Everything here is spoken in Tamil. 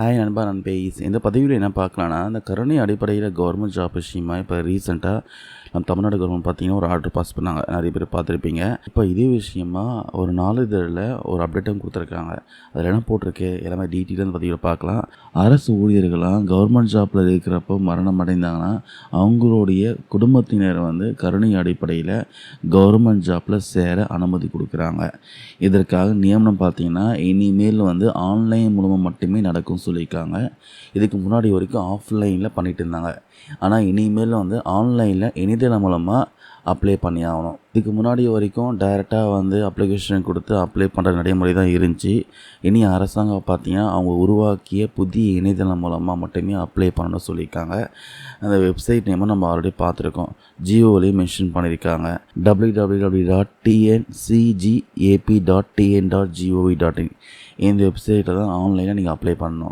ஹாய் நண்பா நண்பேஸ். இந்த பதிவில் என்ன பார்க்கலான்னா, இந்த கருணை அடிப்படையில் கவர்மெண்ட் ஜாப் விஷயமா இப்போ ரீசெண்டாக நம்ம தமிழ்நாடு கவர்மெண்ட் பார்த்தீங்கன்னா ஒரு ஆர்டர் பாஸ் பண்ணாங்க. நிறைய பேர் பார்த்துருப்பீங்க. இப்போ இதே விஷயமா ஒரு நாளிதழில் ஒரு அப்டேட்டும் கொடுத்துருக்காங்க. அதில் என்ன போட்டிருக்கு எல்லாமே டீட்டெயிலாக இந்த பதிவில் பார்க்கலாம். அரசு ஊழியர்களாம் கவர்மெண்ட் ஜாப்பில் இருக்கிறப்போ மரணம் அடைந்தாங்கன்னா அவங்களுடைய குடும்பத்தினர் கருணை அடிப்படையில் கவர்மெண்ட் ஜாப்பில் சேர அனுமதி கொடுக்குறாங்க. இதற்காக நியமனம் பார்த்தீங்கன்னா இனிமேல் ஆன்லைன் மூலமாக மட்டுமே நடக்கும் சொல்லியிருக்காங்க. இதுக்கு முன்னாடி வரைக்கும் ஆஃப்லைனில் பண்ணிகிட்டு இருந்தாங்க. ஆனால் இனிமேல் ஆன்லைனில் இணையதளம் மூலமாக அப்ளை பண்ணி ஆகணும். இதுக்கு முன்னாடி வரைக்கும் டைரெக்டாக அப்ளிகேஷன் கொடுத்து அப்ளை பண்ணுற நடைமுறை தான் இருந்துச்சு. இனி அரசாங்கம் பார்த்திங்கன்னா அவங்க உருவாக்கிய புதிய இணையதளம் மூலமாக மட்டுமே அப்ளை பண்ணணும்னு சொல்லியிருக்காங்க. அந்த வெப்சைட் நேமும் நம்ம ஆல்ரெடி பார்த்துருக்கோம். ஜியோவிலையும் மென்ஷன் பண்ணியிருக்காங்க. www.tncgap.tn.gov.in இந்த வெப்சைட்டில் தான் ஆன்லைனில் நீங்கள் அப்ளை பண்ணணும்.